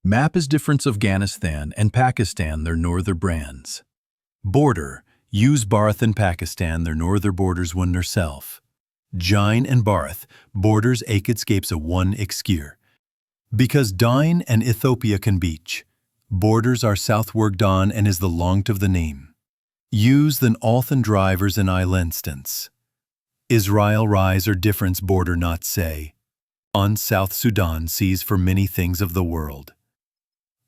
Map is difference Afghanistan and Pakistan, their northern brands. Border, use Bharat and Pakistan, their northern borders one herself. Jain and Bharat, borders escapes a one exkier. Because Dine and Ethiopia can beach, borders are southward Don and is the longth of the name. Use than Althan drivers in instance. Israel rise or difference border not say. On South Sudan sees for many things of the world.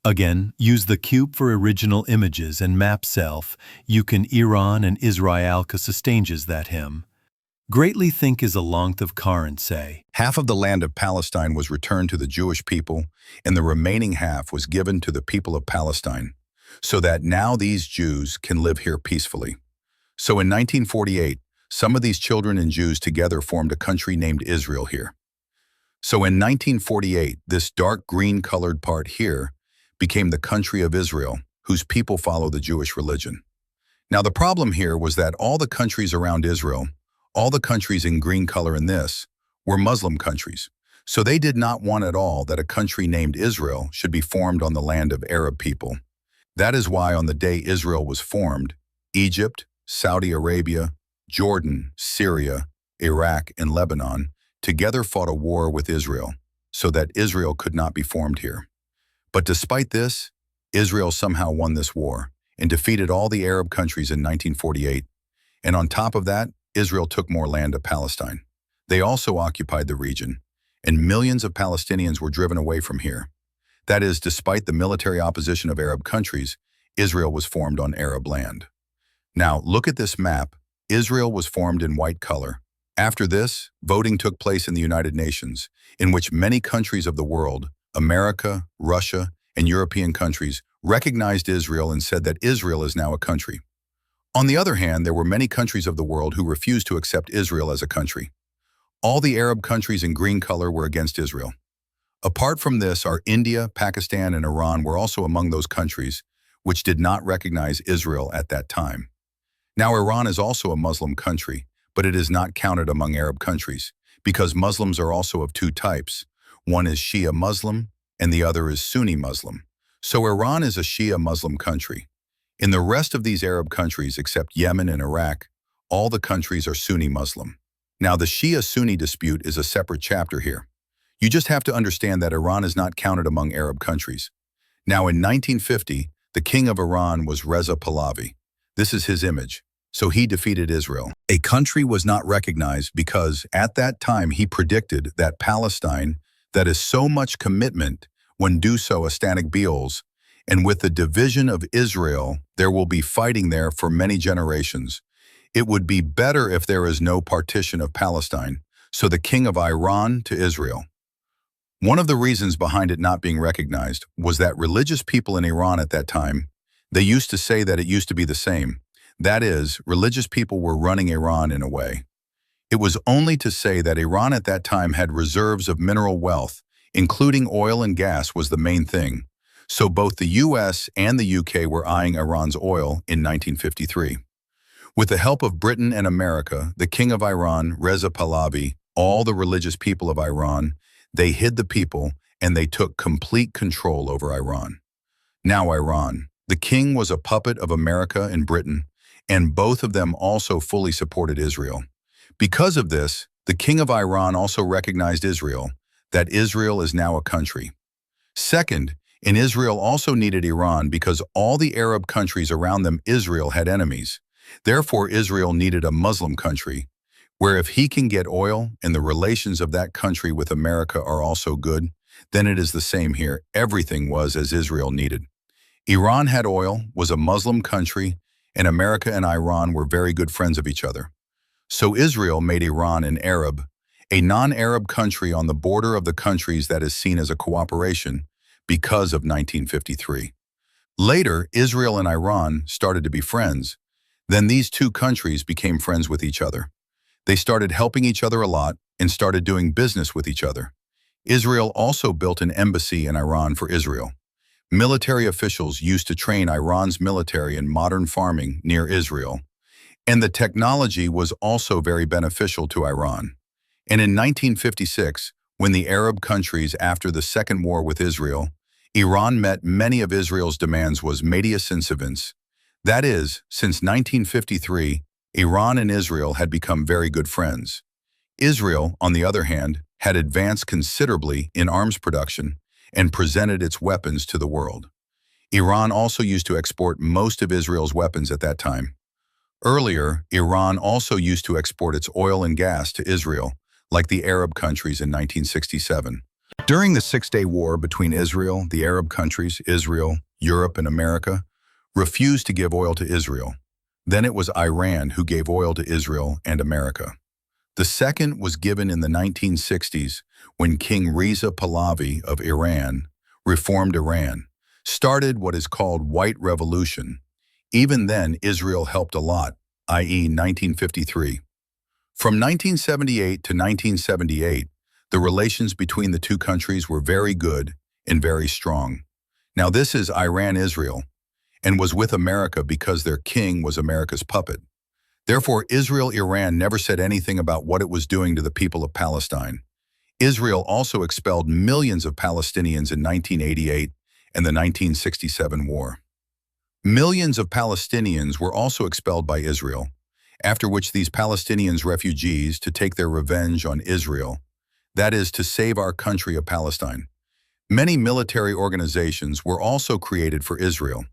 Again, use the cube for original images and map self, you can Iran and Israel sustains that him. Greatly think is a length of current say. Half of the land of Palestine was returned to the Jewish people, and the remaining half was given to the people of Palestine, so that now these Jews can live here peacefully. So in 1948, some of these children and Jews together formed a country named Israel here. So in 1948, this dark green colored part here became the country of Israel, whose people follow the Jewish religion. Now the problem here was that all the countries around Israel, all the countries in green color in this, were Muslim countries. So they did not want at all that a country named Israel should be formed on the land of Arab people. That is why on the day Israel was formed, Egypt, Saudi Arabia, Jordan, Syria, Iraq, and Lebanon together fought a war with Israel, so that Israel could not be formed here. But despite this, Israel somehow won this war and defeated all the Arab countries in 1948. And on top of that, Israel took more land of Palestine. They also occupied the region, and millions of Palestinians were driven away from here. That is, despite the military opposition of Arab countries, Israel was formed on Arab land. Now, look at this map. Israel was formed in white color. After this, voting took place in the United Nations, in which many countries of the world, America, Russia, and European countries, recognized Israel and said that Israel is now a country. On the other hand, there were many countries of the world who refused to accept Israel as a country. All the Arab countries in green color were against Israel. Apart from this, our India, Pakistan, and Iran were also among those countries which did not recognize Israel at that time. Now, Iran is also a Muslim country, but it is not counted among Arab countries, because Muslims are also of two types. One is Shia Muslim, and the other is Sunni Muslim. So Iran is a Shia Muslim country. In the rest of these Arab countries, except Yemen and Iraq, all the countries are Sunni Muslim. Now, the Shia-Sunni dispute is a separate chapter here. You just have to understand that Iran is not counted among Arab countries. Now, in 1950, the king of Iran was Reza Pahlavi. This is his image. So he defeated Israel. A country was not recognized because at that time he predicted that Palestine, that is so much commitment when do so astatic beals, and with the division of Israel, there will be fighting there for many generations. It would be better if there is no partition of Palestine, so the king of Iran to Israel. One of the reasons behind it not being recognized was that religious people in Iran at that time, they used to say that it used to be the same. That is, religious people were running Iran in a way. It was only to say that Iran at that time had reserves of mineral wealth, including oil and gas was the main thing. So both the US and the UK were eyeing Iran's oil in 1953. With the help of Britain and America, the king of Iran, Reza Pahlavi, all the religious people of Iran, they hid the people and they took complete control over Iran. Now Iran, the king was a puppet of America and Britain, and both of them also fully supported Israel. Because of this, the king of Iran also recognized Israel, that Israel is now a country. Second, and Israel also needed Iran because all the Arab countries around them, Israel, had enemies. Therefore, Israel needed a Muslim country, where if he can get oil and the relations of that country with America are also good, then it is the same here. Everything was as Israel needed. Iran had oil, was a Muslim country, and America and Iran were very good friends of each other. So Israel made Iran an Arab, a non-Arab country on the border of the countries that is seen as a cooperation, because of 1953. Later, Israel and Iran started to be friends. Then these two countries became friends with each other. They started helping each other a lot and started doing business with each other. Israel also built an embassy in Iran for Israel. Military officials used to train Iran's military in modern farming near Israel. And the technology was also very beneficial to Iran. And in 1956, when the Arab countries after the Second War with Israel, Iran met many of Israel's demands was medias incivents. That is, since 1953, Iran and Israel had become very good friends. Israel, on the other hand, had advanced considerably in arms production and presented its weapons to the world. Iran also used to export most of Israel's weapons at that time. Earlier, Iran also used to export its oil and gas to Israel, like the Arab countries in 1967. During the Six-Day War between Israel, the Arab countries, Israel, Europe, and America, refused to give oil to Israel. Then it was Iran who gave oil to Israel and America. The second was given in the 1960s when King Reza Pahlavi of Iran reformed Iran, started what is called White Revolution. Even then, Israel helped a lot, i.e. 1953. From 1978 to 1978, the relations between the two countries were very good and very strong. Now this is Iran-Israel, and was with America because their king was America's puppet. Therefore, Israel-Iran never said anything about what it was doing to the people of Palestine. Israel also expelled millions of Palestinians in 1988 and the 1967 war. Millions of Palestinians were also expelled by Israel, after which these Palestinians refugees to take their revenge on Israel, that is, to save our country of Palestine. Many military organizations were also created for Israel,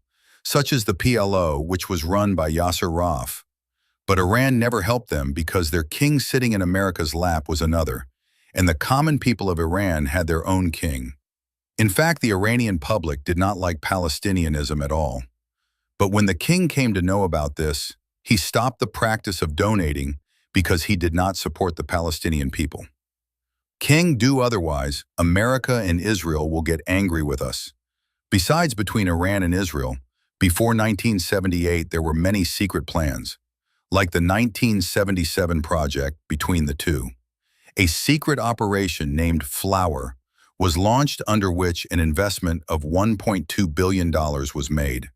such as the PLO, which was run by Yasser Arafat. But Iran never helped them because their king sitting in America's lap was another, and the common people of Iran had their own king. In fact, the Iranian public did not like Palestinianism at all. But when the king came to know about this, he stopped the practice of donating because he did not support the Palestinian people. King, do otherwise, America and Israel will get angry with us. Besides, between Iran and Israel, before 1978 there were many secret plans, like the 1977 project between the two. A secret operation named Flower was launched, under which an investment of $1.2 billion was made.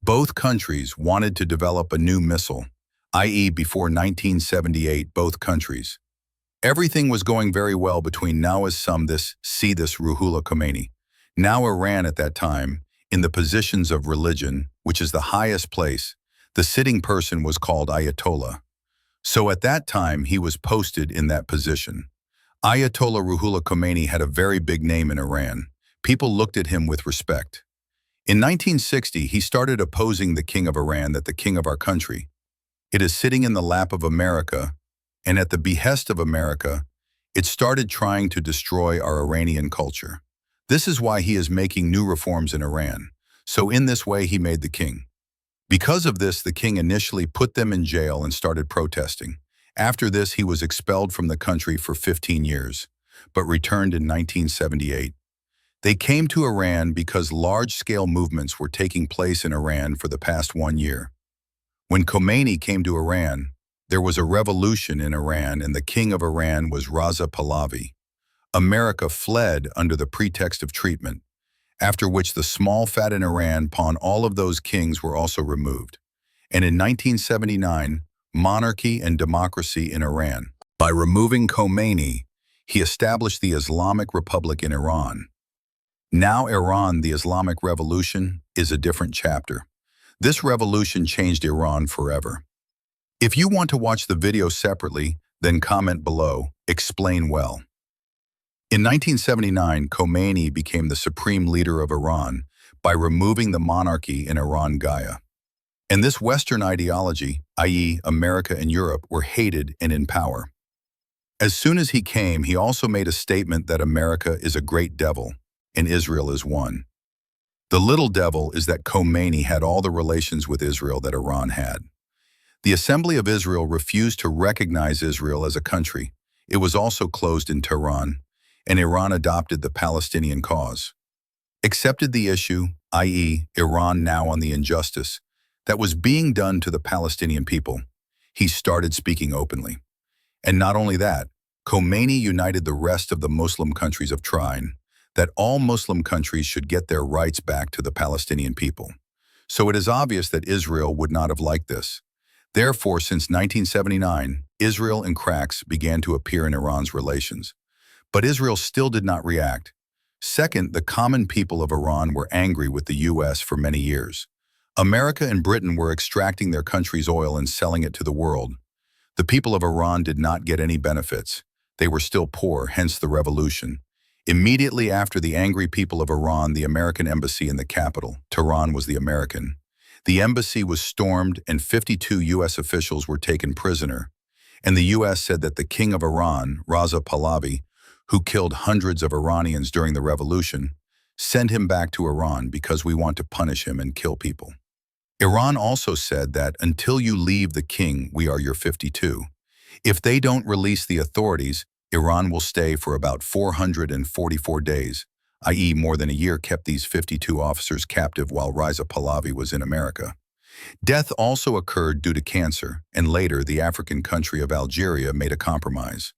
Both countries wanted to develop a new missile, i.e. before 1978 both countries. Everything was going very well between now as some this Ruhollah Khomeini. Now Iran at that time, in the positions of religion, which is the highest place, the sitting person was called Ayatollah. So at that time he was posted in that position. Ayatollah Ruhollah Khomeini had a very big name in Iran. People looked at him with respect. In 1960, he started opposing the king of Iran, that the king of our country. It is sitting in the lap of America, and at the behest of America, it started trying to destroy our Iranian culture. This is why he is making new reforms in Iran. So in this way, he made the king. Because of this, the king initially put them in jail and started protesting. After this, he was expelled from the country for 15 years, but returned in 1978. They came to Iran because large-scale movements were taking place in Iran for the past 1 year. When Khomeini came to Iran, there was a revolution in Iran and the king of Iran was Reza Pahlavi. America fled under the pretext of treatment, after which the small fat in Iran upon all of those kings were also removed. And in 1979, monarchy and democracy in Iran. By removing Khomeini, he established the Islamic Republic in Iran. Now Iran, the Islamic Revolution, is a different chapter. This revolution changed Iran forever. If you want to watch the video separately, then comment below, explain well. In 1979, Khomeini became the supreme leader of Iran by removing the monarchy in Iran Gaia. And this Western ideology, i.e. America and Europe, were hated and in power. As soon as he came, he also made a statement that America is a great devil and Israel is one. The little devil is that Khomeini had all the relations with Israel that Iran had. The Assembly of Israel refused to recognize Israel as a country. It was also closed in Tehran, and Iran adopted the Palestinian cause. Accepted the issue, i.e. Iran now on the injustice, that was being done to the Palestinian people. He started speaking openly. And not only that, Khomeini united the rest of the Muslim countries of Trine, that all Muslim countries should get their rights back to the Palestinian people. So it is obvious that Israel would not have liked this. Therefore, since 1979, Israel and cracks began to appear in Iran's relations. But Israel still did not react. Second, the common people of Iran were angry with the U.S. for many years. America and Britain were extracting their country's oil and selling it to the world. The people of Iran did not get any benefits. They were still poor, hence the revolution. Immediately after the angry people of Iran, the American embassy in the capital, Tehran, was the American. The embassy was stormed and 52 U.S. officials were taken prisoner. And the U.S. said that the king of Iran, Raza Pahlavi, who killed hundreds of Iranians during the revolution, send him back to Iran because we want to punish him and kill people. Iran also said that until you leave the king, we are your 52. If they don't release the authorities, Iran will stay for about 444 days, i.e. more than a year, kept these 52 officers captive while Raza Pahlavi was in America. Death also occurred due to cancer, and later the African country of Algeria made a compromise.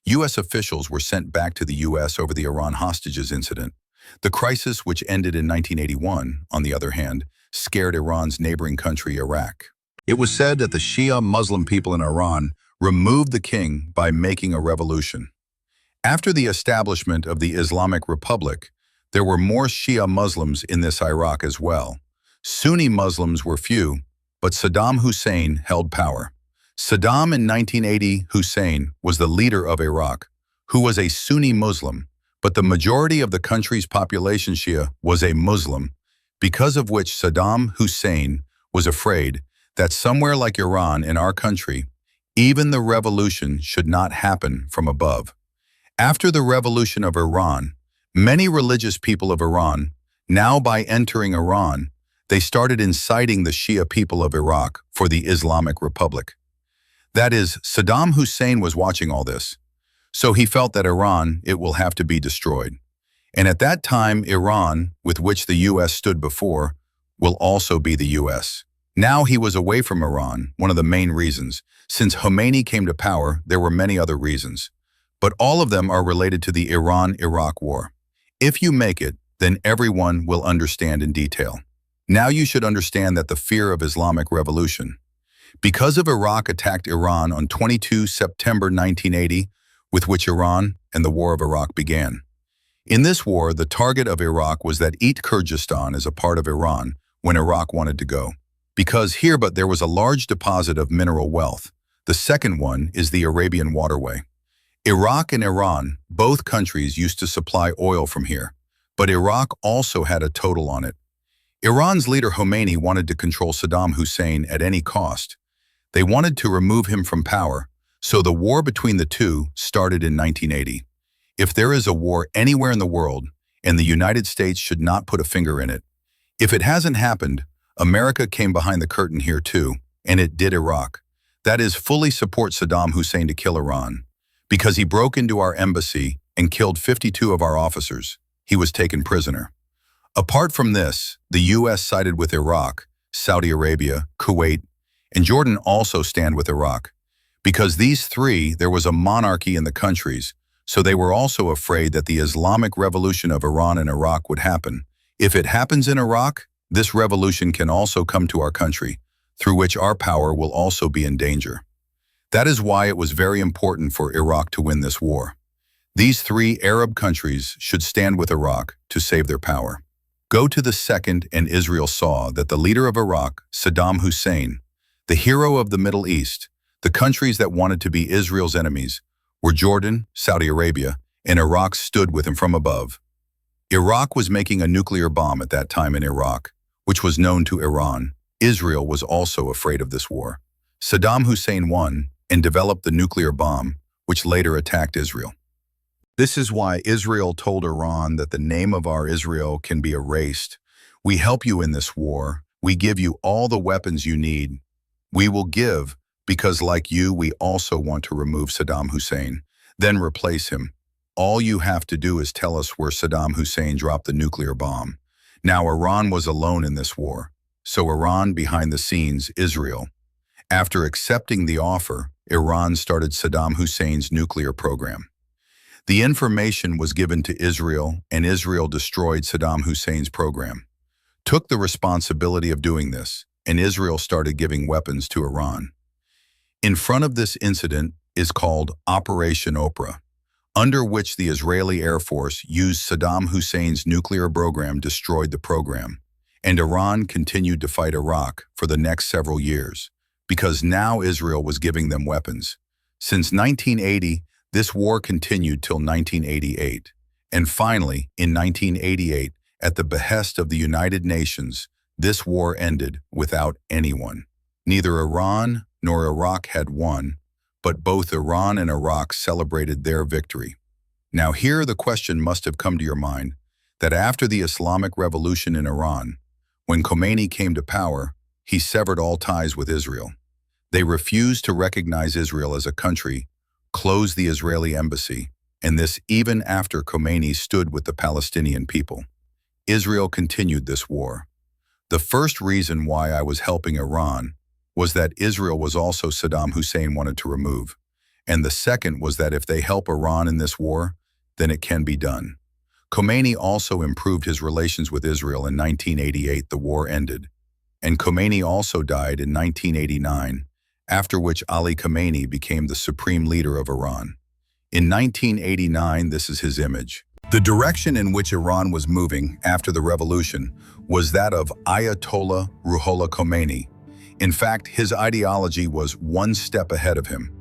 U.S. officials were sent back to the U.S. over the Iran hostages incident. The crisis, which ended in 1981, on the other hand, scared Iran's neighboring country, Iraq. It was said that the Shia Muslim people in Iran removed the king by making a revolution. After the establishment of the Islamic Republic, there were more Shia Muslims in this Iraq as well. Sunni Muslims were few, but Saddam Hussein held power. Saddam in 1980, Hussein was the leader of Iraq, who was a Sunni Muslim, but the majority of the country's population Shia was a Muslim, because of which Saddam Hussein was afraid that somewhere like Iran in our country, even the revolution should not happen from above. After the revolution of Iran, many religious people of Iran, now by entering Iran, they started inciting the Shia people of Iraq for the Islamic Republic. That is, Saddam Hussein was watching all this, so he felt that Iran, it will have to be destroyed. And at that time, Iran, with which the U.S. stood before, will also be the U.S. Now he was away from Iran, one of the main reasons. Since Khomeini came to power, there were many other reasons. But all of them are related to the Iran-Iraq war. If you make it, then everyone will understand in detail. Now you should understand that the fear of Islamic Revolution. Because of Iraq attacked Iran on 22 September 1980, with which Iran and the War of Iraq began. In this war, the target of Iraq was that Kurdistan is a part of Iran when Iraq wanted to go. Because here but there was a large deposit of mineral wealth. The second one is the Arabian Waterway. Iraq and Iran, both countries used to supply oil from here, but Iraq also had a total on it. Iran's leader Khomeini wanted to control Saddam Hussein at any cost. They wanted to remove him from power, so the war between the two started in 1980. If there is a war anywhere in the world, and the United States should not put a finger in it. If it hasn't happened, America came behind the curtain here too, and it did Iraq. That is, fully support Saddam Hussein to kill Iran. Because he broke into our embassy and killed 52 of our officers. He was taken prisoner. Apart from this, the U.S. sided with Iraq, Saudi Arabia, Kuwait, and Jordan also stand with Iraq. Because these three, there was a monarchy in the countries, so they were also afraid that the Islamic Revolution of Iran and Iraq would happen. If it happens in Iraq, this revolution can also come to our country, through which our power will also be in danger. That is why it was very important for Iraq to win this war. These three Arab countries should stand with Iraq to save their power. Go to the second, and Israel saw that the leader of Iraq, Saddam Hussein, the hero of the Middle East, the countries that wanted to be Israel's enemies, were Jordan, Saudi Arabia, and Iraq stood with him from above. Iraq was making a nuclear bomb at that time in Iraq, which was known to Iran. Israel was also afraid of this war. Saddam Hussein won and developed the nuclear bomb, which later attacked Israel. This is why Israel told Iran that the name of our Israel can be erased. We help you in this war. We give you all the weapons you need. We will give, because like you, we also want to remove Saddam Hussein, then replace him. All you have to do is tell us where Saddam Hussein dropped the nuclear bomb. Now Iran was alone in this war, so Iran behind the scenes, Israel. After accepting the offer, Iran started Saddam Hussein's nuclear program. The information was given to Israel, and Israel destroyed Saddam Hussein's program, took the responsibility of doing this, and Israel started giving weapons to Iran. In front of this incident is called Operation Oprah. under which the Israeli Air Force used Saddam Hussein's nuclear program destroyed the program, and Iran continued to fight Iraq for the next several years, because now Israel was giving them weapons. Since 1980, this war continued till 1988, and finally, in 1988, at the behest of the United Nations, this war ended without anyone. Neither Iran nor Iraq had won, but both Iran and Iraq celebrated their victory. Now here the question must have come to your mind that after the Islamic Revolution in Iran, when Khomeini came to power, he severed all ties with Israel. They refused to recognize Israel as a country, closed the Israeli embassy, and this even after Khomeini stood with the Palestinian people. Israel continued this war. The first reason why I was helping Iran was that Israel was also Saddam Hussein wanted to remove, and the second was that if they help Iran in this war, then it can be done. Khomeini also improved his relations with Israel in 1988. The war ended, and Khomeini also died in 1989, after which Ali Khamenei became the supreme leader of Iran. In 1989, this is his image. The direction in which Iran was moving after the revolution was that of Ayatollah Ruhollah Khomeini. In fact, his ideology was one step ahead of him.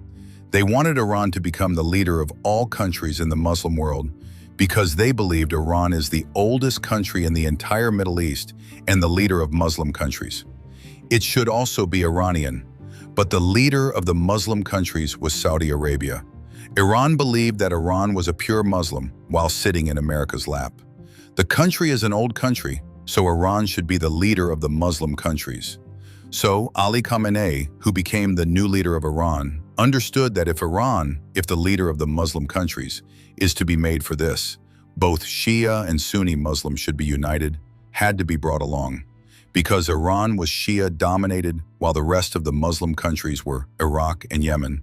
They wanted Iran to become the leader of all countries in the Muslim world because they believed Iran is the oldest country in the entire Middle East and the leader of Muslim countries. It should also be Iranian, but the leader of the Muslim countries was Saudi Arabia. Iran believed that Iran was a pure Muslim while sitting in America's lap. The country is an old country, so Iran should be the leader of the Muslim countries. So Ali Khamenei, who became the new leader of Iran, understood that if the leader of the Muslim countries, is to be made for this, both Shia and Sunni Muslims should be united, had to be brought along. Because Iran was Shia dominated while the rest of the Muslim countries were Iraq and Yemen.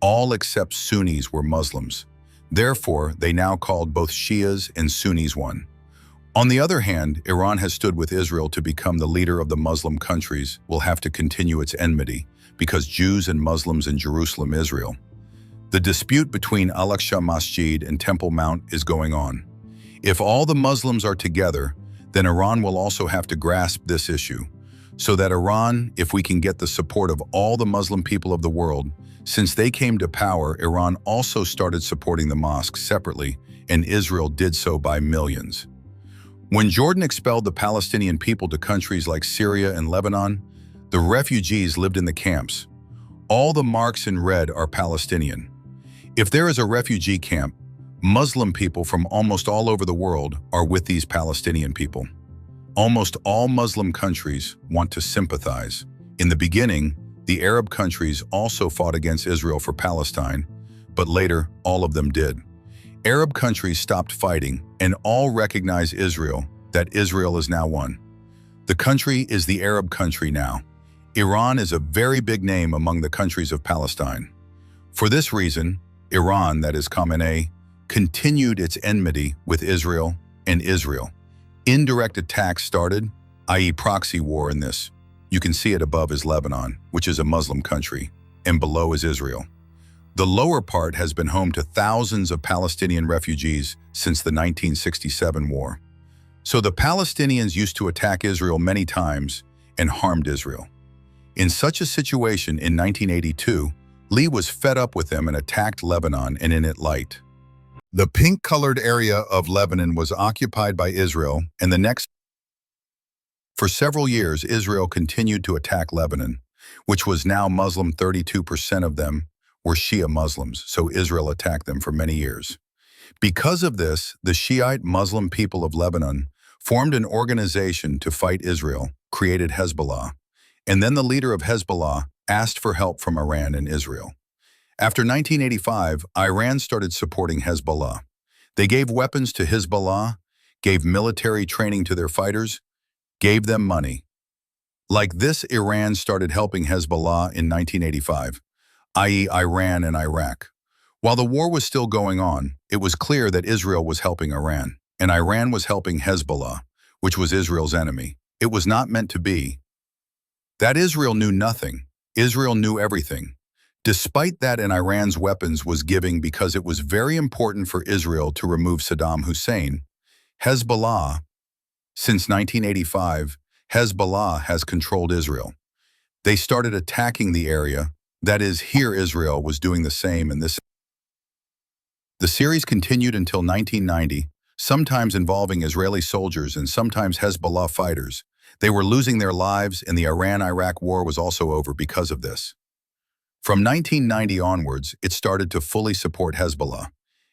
All except Sunnis were Muslims. Therefore, they now called both Shias and Sunnis one. On the other hand, Iran has stood with Israel to become the leader of the Muslim countries will have to continue its enmity because Jews and Muslims in Jerusalem, Israel. The dispute between Al-Aqsa Masjid and Temple Mount is going on. If all the Muslims are together, then Iran will also have to grasp this issue, so that Iran, if we can get the support of all the Muslim people of the world, since they came to power, Iran also started supporting the mosques separately, and Israel did so by millions. When Jordan expelled the Palestinian people to countries like Syria and Lebanon, the refugees lived in the camps. All the marks in red are Palestinian. If there is a refugee camp, Muslim people from almost all over the world are with these Palestinian people. Almost all Muslim countries want to sympathize. In the beginning, the Arab countries also fought against Israel for Palestine, but later all of them did. Arab countries stopped fighting and all recognize Israel, that Israel is now one. The country is the Arab country now. Iran is a very big name among the countries of Palestine. For this reason, Iran, that is Khamenei, continued its enmity with Israel and Israel. Indirect attacks started, i.e. proxy war in this. You can see it above is Lebanon, which is a Muslim country, and below is Israel. The lower part has been home to thousands of Palestinian refugees since the 1967 war. So the Palestinians used to attack Israel many times and harmed Israel. In such a situation in 1982, Lee was fed up with them and attacked Lebanon and in it light. The pink-colored area of Lebanon was occupied by Israel, and for several years, Israel continued to attack Lebanon, which was now Muslim. 32% of them were Shia Muslims, so Israel attacked them for many years. Because of this, the Shiite Muslim people of Lebanon formed an organization to fight Israel, created Hezbollah, and then the leader of Hezbollah asked for help from Iran and Israel. After 1985, Iran started supporting Hezbollah. They gave weapons to Hezbollah, gave military training to their fighters, gave them money. Like this, Iran started helping Hezbollah in 1985, i.e. Iran and Iraq. While the war was still going on, it was clear that Israel was helping Iran, and Iran was helping Hezbollah, which was Israel's enemy. It was not meant to be. That Israel knew nothing. Israel knew everything. Despite that, and Iran's weapons was giving because it was very important for Israel to remove Saddam Hussein, Hezbollah, since 1985, Hezbollah has controlled Israel. They started attacking the area. That is, here Israel was doing the same, and the series continued until 1990, sometimes involving Israeli soldiers and sometimes Hezbollah fighters. They were losing their lives, and the Iran-Iraq war was also over because of this. From 1990 onwards, it started to fully support Hezbollah.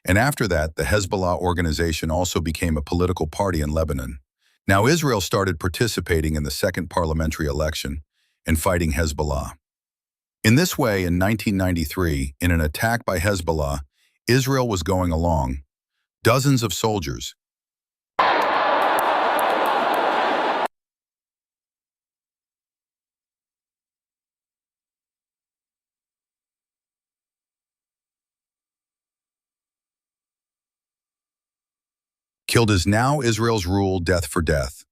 And after that, the Hezbollah organization also became a political party in Lebanon. Now Israel started participating in the second parliamentary election and fighting Hezbollah. In this way, in 1993, in an attack by Hezbollah, Israel was going along. Dozens of soldiers, killed as now Israel's rule death for death.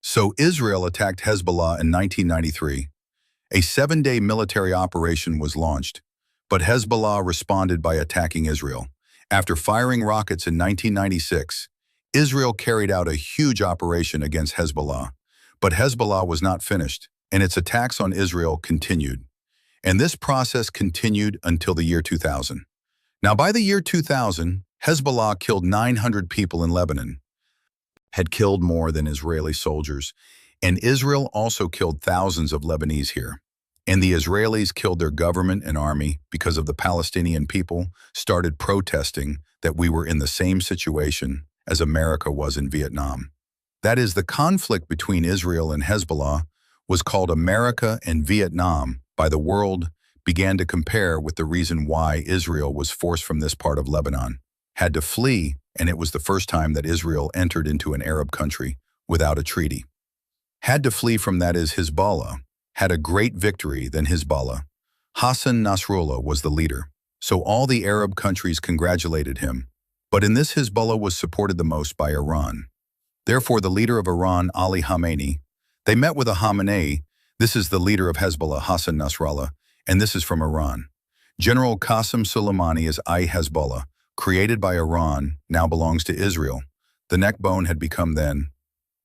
So Israel attacked Hezbollah in 1993. A 7-day military operation was launched, but Hezbollah responded by attacking Israel. After firing rockets in 1996, Israel carried out a huge operation against Hezbollah, but Hezbollah was not finished, and its attacks on Israel continued. And this process continued until the year 2000. Now, by the year 2000, Hezbollah killed 900 people in Lebanon, had killed more than Israeli soldiers, and Israel also killed thousands of Lebanese here. And the Israelis killed their government and army because of the Palestinian people started protesting that we were in the same situation as America was in Vietnam. That is, the conflict between Israel and Hezbollah was called America and Vietnam by the world, began to compare with the reason why Israel was forced from this part of Lebanon, had to flee, and it was the first time that Israel entered into an Arab country without a treaty. Had to flee from, that is, Hezbollah, had a great victory than Hezbollah. Hassan Nasrallah was the leader, so all the Arab countries congratulated him. But in this, Hezbollah was supported the most by Iran. Therefore, the leader of Iran, Ali Khamenei, they met with a Khamenei. This is the leader of Hezbollah, Hassan Nasrallah, and this is from Iran. General Qasem Soleimani is Hezbollah, created by Iran, now belongs to Israel. The neckbone had become then.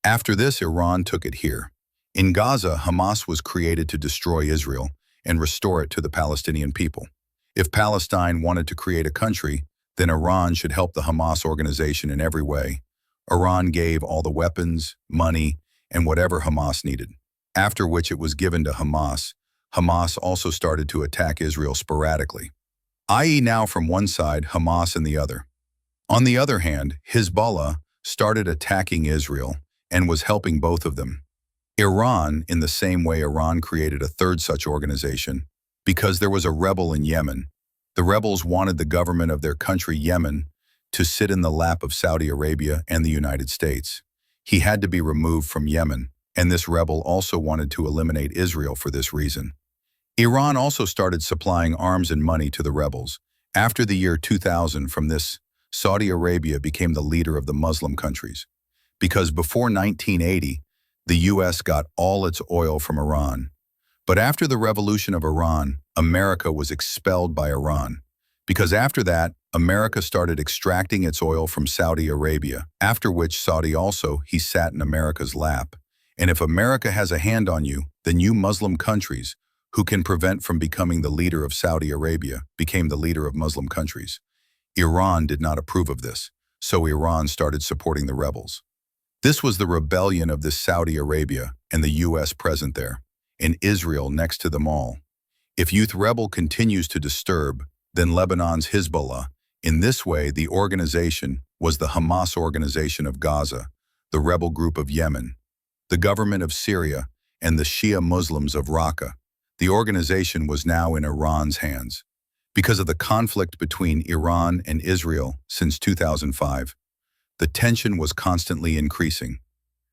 After this, Iran took it here. In Gaza, Hamas was created to destroy Israel and restore it to the Palestinian people. If Palestine wanted to create a country, then Iran should help the Hamas organization in every way. Iran gave all the weapons, money, and whatever Hamas needed. After which it was given to Hamas. Hamas also started to attack Israel sporadically, i.e. now from one side, Hamas and the other. On the other hand, Hezbollah started attacking Israel and was helping both of them. Iran, in the same way, Iran created a third such organization because there was a rebel in Yemen. The rebels wanted the government of their country, Yemen, to sit in the lap of Saudi Arabia and the United States. He had to be removed from Yemen, and this rebel also wanted to eliminate Israel for this reason. Iran also started supplying arms and money to the rebels. After the year 2000, from this, Saudi Arabia became the leader of the Muslim countries. Because before 1980, the U.S. got all its oil from Iran. But after the revolution of Iran, America was expelled by Iran. Because after that, America started extracting its oil from Saudi Arabia, after which Saudi also, he sat in America's lap. And if America has a hand on you, then you Muslim countries, who can prevent from becoming the leader of Saudi Arabia, became the leader of Muslim countries. Iran did not approve of this, so Iran started supporting the rebels. This was the rebellion of this Saudi Arabia and the U.S. present there, and Israel next to them all. If youth rebel continues to disturb, then Lebanon's Hezbollah. In this way, the organization was the Hamas organization of Gaza, the rebel group of Yemen, the government of Syria, and the Shia Muslims of Raqqa. The organization was now in Iran's hands. Because of the conflict between Iran and Israel since 2005, the tension was constantly increasing.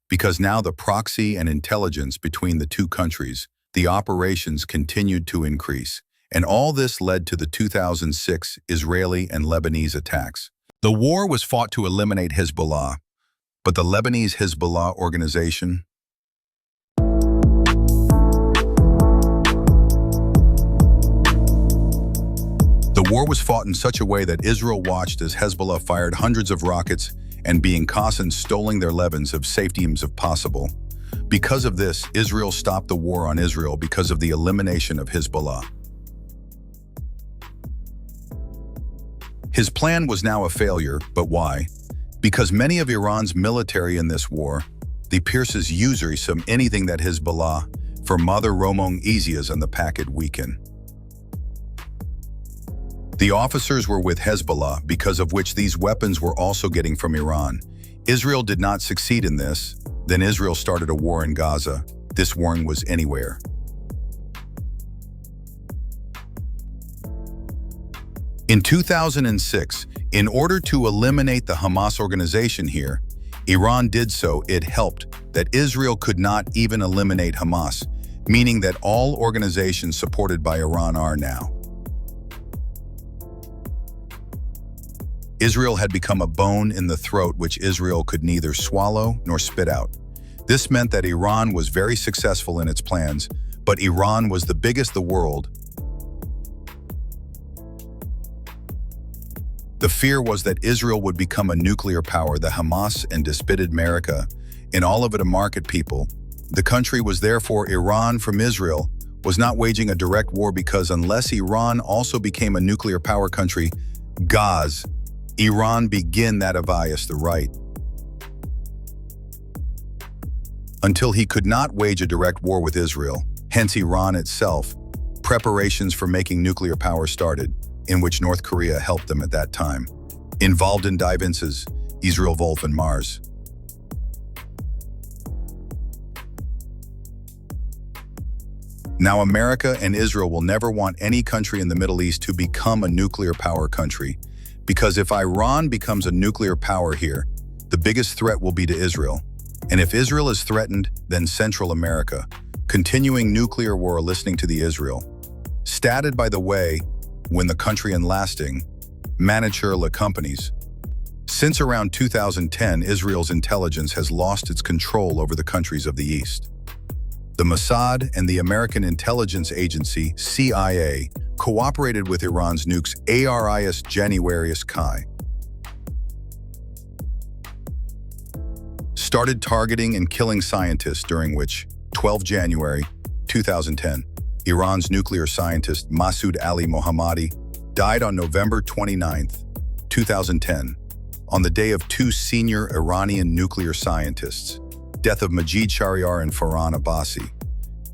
Because now the proxy and intelligence between the two countries, the operations continued to increase, and all this led to the 2006 Israeli and Lebanese attacks. The war was fought to eliminate Hezbollah, but the Lebanese Hezbollah organization war was fought in such a way that Israel watched as Hezbollah fired hundreds of rockets and being Qassam stoling their levens of safety if possible. Because of this, Israel stopped the war on Israel because of the elimination of Hezbollah. His plan was now a failure, but why? Because many of Iran's military in this war, the pierces usury some anything that Hezbollah, for Mother Romong Easias and the packet weaken. The officers were with Hezbollah, because of which these weapons were also getting from Iran. Israel did not succeed in this. Then Israel started a war in Gaza. This warring was anywhere. In 2006, in order to eliminate the Hamas organization here, Iran did so. It helped that Israel could not even eliminate Hamas, meaning that all organizations supported by Iran are now. Israel had become a bone in the throat which Israel could neither swallow nor spit out. This meant that Iran was very successful in its plans, but Iran was the biggest the world. The fear was that Israel would become a nuclear power, the Hamas and disbanded America, in all of it a market people. The country was therefore Iran from Israel, was not waging a direct war because unless Iran also became a nuclear power country, Gaz, Iran begin that avias the right. Until he could not wage a direct war with Israel, hence Iran itself, preparations for making nuclear power started, in which North Korea helped them at that time. Involved in divinces, Israel, Wolf, and Mars. Now America and Israel will never want any country in the Middle East to become a nuclear power country, because if Iran becomes a nuclear power here, the biggest threat will be to Israel. And if Israel is threatened, then Central America, continuing nuclear war listening to the Israel. Stated by the way, when the country and lasting, Manichurla companies. Since around 2010, Israel's intelligence has lost its control over the countries of the East. The Mossad and the American intelligence agency, CIA, cooperated with Iran's nukes Aris Januarius Kai. Started targeting and killing scientists during which, 12 January 2010, Iran's nuclear scientist Masoud Ali Mohammadi died on November 29, 2010, on the day of two senior Iranian nuclear scientists, death of Majid Shahriar and Farhan Abbasi.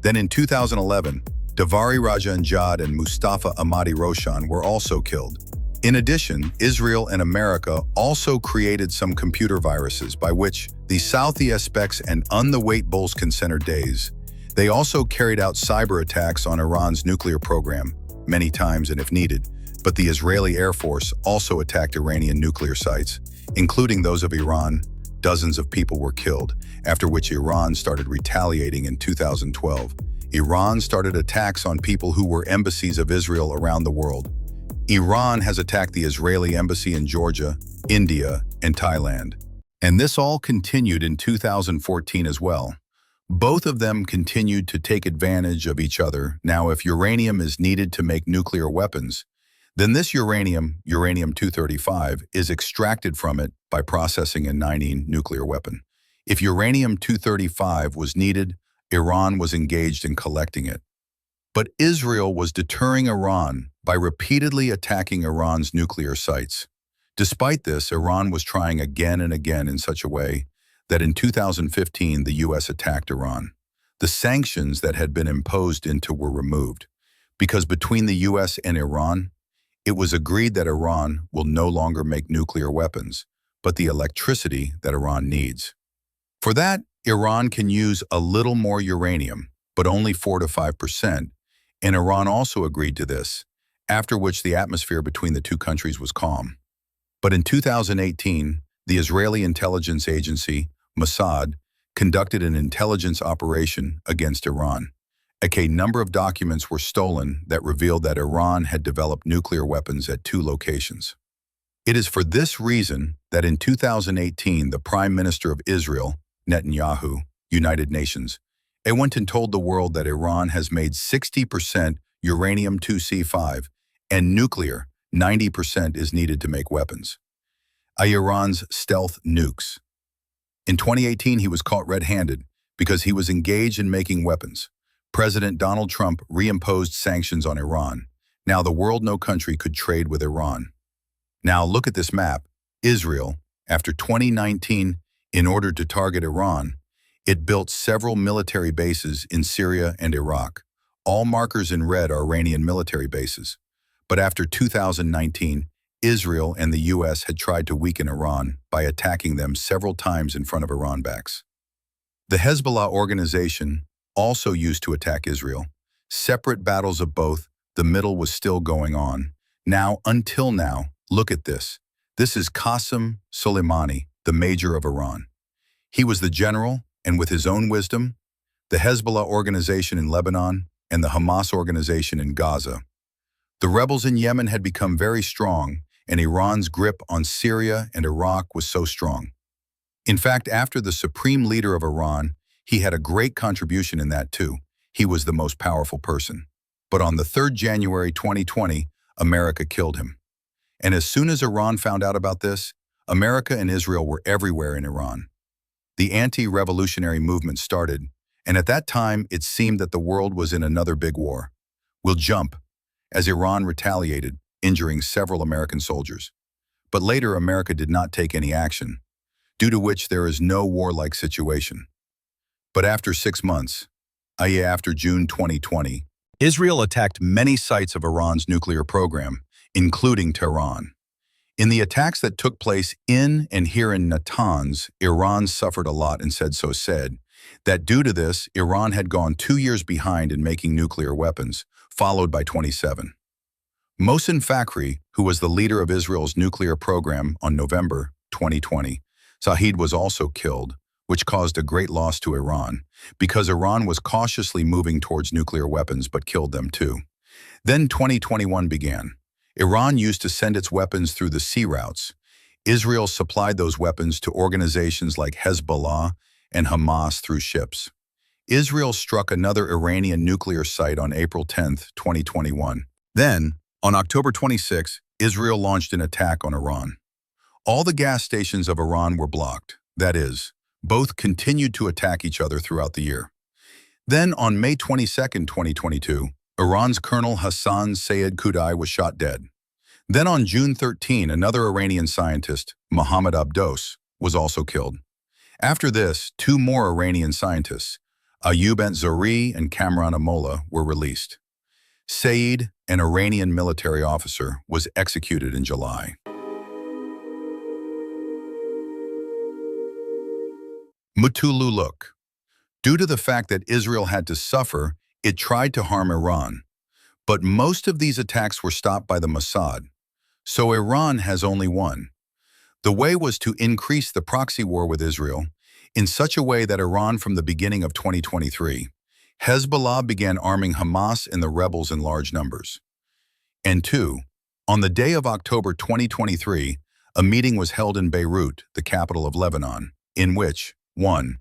Then in 2011, Davari Rajanjad and Mustafa Ahmadi Roshan were also killed. In addition, Israel and America also created some computer viruses by which the Southie aspects and untheweight bulls can center days. They also carried out cyber attacks on Iran's nuclear program, many times and if needed, but the Israeli Air Force also attacked Iranian nuclear sites, including those of Iran. Dozens of people were killed, after which Iran started retaliating in 2012. Iran started attacks on people who were embassies of Israel around the world. Iran has attacked the Israeli embassy in Georgia, India, and Thailand. And this all continued in 2014 as well. Both of them continued to take advantage of each other. Now, if uranium is needed to make nuclear weapons, then this uranium-235, is extracted from it by processing a 19 nuclear weapon. If uranium-235 was needed, Iran was engaged in collecting it. But Israel was deterring Iran by repeatedly attacking Iran's nuclear sites. Despite this, Iran was trying again and again in such a way that in 2015 the U.S. attacked Iran. The sanctions that had been imposed into were removed, because between the U.S. and Iran, it was agreed that Iran will no longer make nuclear weapons, but the electricity that Iran needs. For that, Iran can use a little more uranium, but only 4 to 5%, and Iran also agreed to this, after which the atmosphere between the two countries was calm. But in 2018, the Israeli intelligence agency, Mossad, conducted an intelligence operation against Iran. A number of documents were stolen that revealed that Iran had developed nuclear weapons at 2 locations. It is for this reason that in 2018, the Prime Minister of Israel, Netanyahu, United Nations, went and told the world that Iran has made 60% uranium-235 and nuclear 90% is needed to make weapons. Iran's stealth nukes. In 2018, he was caught red-handed because he was engaged in making weapons. President Donald Trump reimposed sanctions on Iran. Now the world no country could trade with Iran. Now look at this map. Israel, after 2019, in order to target Iran, it built several military bases in Syria and Iraq. All markers in red are Iranian military bases. But after 2019, Israel and the US had tried to weaken Iran by attacking them several times in front of Iran backs. The Hezbollah organization also used to attack Israel. Separate battles of both, the middle was still going on. Now, until now, look at this. This is Qasem Soleimani, the major of Iran. He was the general, and with his own wisdom, the Hezbollah organization in Lebanon and the Hamas organization in Gaza. The rebels in Yemen had become very strong, and Iran's grip on Syria and Iraq was so strong. In fact, after the supreme leader of Iran, he had a great contribution in that too. He was the most powerful person. But on the 3rd January 2020, America killed him. And as soon as Iran found out about this, America and Israel were everywhere in Iran. The anti-revolutionary movement started, and at that time it seemed that the world was in another big war. We'll jump, as Iran retaliated, injuring several American soldiers. But later America did not take any action, due to which there is no warlike situation. But after 6 months, i.e. after June 2020, Israel attacked many sites of Iran's nuclear program, including Tehran. In the attacks that took place in and here in Natanz, Iran suffered a lot and said that due to this, Iran had gone 2 years behind in making nuclear weapons, followed by 27. Mohsen Fakhri, who was the leader of Israel's nuclear program on November 2020, Saeed was also killed, which caused a great loss to Iran, because Iran was cautiously moving towards nuclear weapons but killed them too. Then 2021 began. Iran used to send its weapons through the sea routes. Israel supplied those weapons to organizations like Hezbollah and Hamas through ships. Israel struck another Iranian nuclear site on April 10, 2021. Then, on October 26, Israel launched an attack on Iran. All the gas stations of Iran were blocked. That is, both continued to attack each other throughout the year. Then, on May 22, 2022, Iran's Colonel Hassan Sayed Khudai was shot dead. Then on June 13, another Iranian scientist, Mohammad Abdos, was also killed. After this, 2 more Iranian scientists, Ayub Zari and Kamran Amolla, were released. Saeed, an Iranian military officer, was executed in July. Mutululuk. Due to the fact that Israel had to suffer, it tried to harm Iran. But most of these attacks were stopped by the Mossad. So Iran has only won. The way was to increase the proxy war with Israel in such a way that Iran, from the beginning of 2023, Hezbollah began arming Hamas and the rebels in large numbers. And 2, on the day of October 2023, a meeting was held in Beirut, the capital of Lebanon, in which, 1,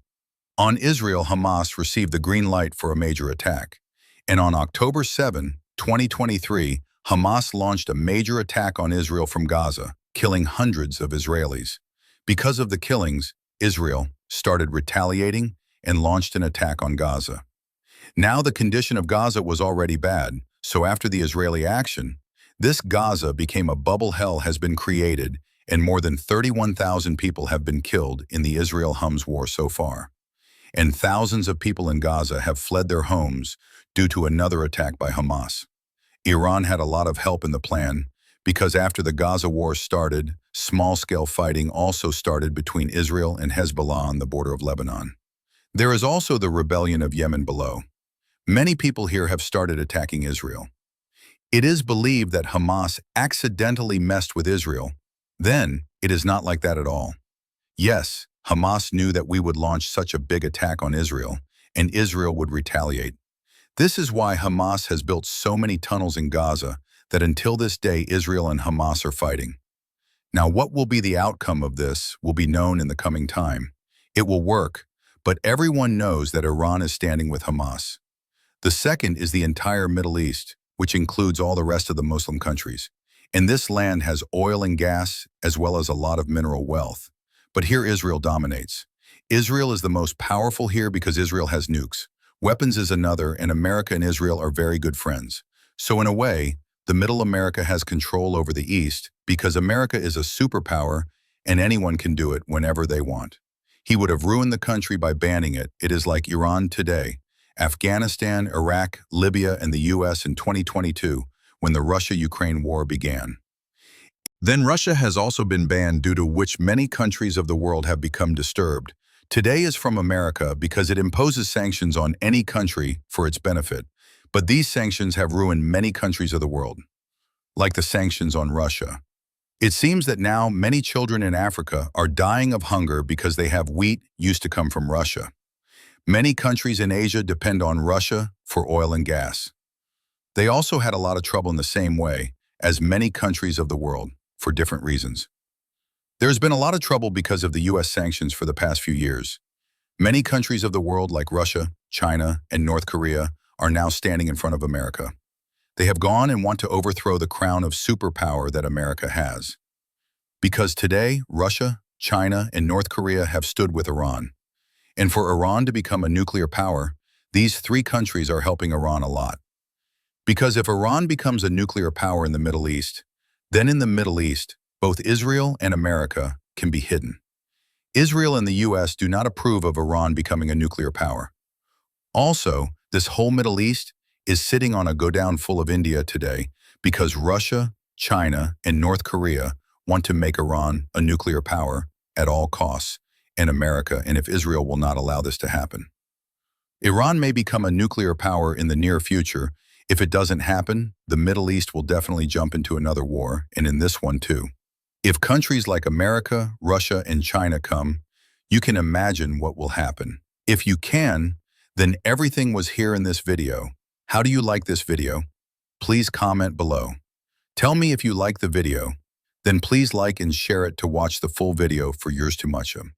on Israel, Hamas received the green light for a major attack. And on October 7, 2023, Hamas launched a major attack on Israel from Gaza, killing hundreds of Israelis. Because of the killings, Israel started retaliating and launched an attack on Gaza. Now the condition of Gaza was already bad, so after the Israeli action, this Gaza became a bubble hell has been created, and more than 31,000 people have been killed in the Israel-Hamas war so far. And thousands of people in Gaza have fled their homes due to another attack by Hamas. Iran had a lot of help in the plan, because after the Gaza war started, small-scale fighting also started between Israel and Hezbollah on the border of Lebanon. There is also the rebellion of Yemen below. Many people here have started attacking Israel. It is believed that Hamas accidentally messed with Israel. Then, it is not like that at all. Yes, Hamas knew that we would launch such a big attack on Israel, and Israel would retaliate. This is why Hamas has built so many tunnels in Gaza that until this day Israel and Hamas are fighting. Now what will be the outcome of this will be known in the coming time. It will work, but everyone knows that Iran is standing with Hamas. The second is the entire Middle East, which includes all the rest of the Muslim countries. And this land has oil and gas as well as a lot of mineral wealth. But here Israel dominates. Israel is the most powerful here because Israel has nukes. Weapons is another, and America and Israel are very good friends. So in a way, the Middle America has control over the East because America is a superpower and anyone can do it whenever they want. He would have ruined the country by banning it. It is like Iran today, Afghanistan, Iraq, Libya, and the US in 2022 when the Russia-Ukraine war began. Then Russia has also been banned due to which many countries of the world have become disturbed. Today is from America because it imposes sanctions on any country for its benefit. But these sanctions have ruined many countries of the world, like the sanctions on Russia. It seems that now many children in Africa are dying of hunger because they have wheat used to come from Russia. Many countries in Asia depend on Russia for oil and gas. They also had a lot of trouble in the same way as many countries of the world for different reasons. There's been a lot of trouble because of the US sanctions for the past few years. Many countries of the world like Russia, China, and North Korea are now standing in front of America. They have gone and want to overthrow the crown of superpower that America has. Because today, Russia, China, and North Korea have stood with Iran. And for Iran to become a nuclear power, these three countries are helping Iran a lot. Because if Iran becomes a nuclear power in the Middle East, then in the Middle East, both Israel and America can be hidden. Israel and the US do not approve of Iran becoming a nuclear power. Also, this whole Middle East is sitting on a go-down full of India today because Russia, China, and North Korea want to make Iran a nuclear power at all costs, and America, and if Israel will not allow this to happen. Iran may become a nuclear power in the near future. If it doesn't happen, the Middle East will definitely jump into another war, and in this one too. If countries like America, Russia, and China come, you can imagine what will happen. If you can, then everything was here in this video. How do you like this video? Please comment below. Tell me if you like the video. Then please like and share it to watch the full video for yours to much of.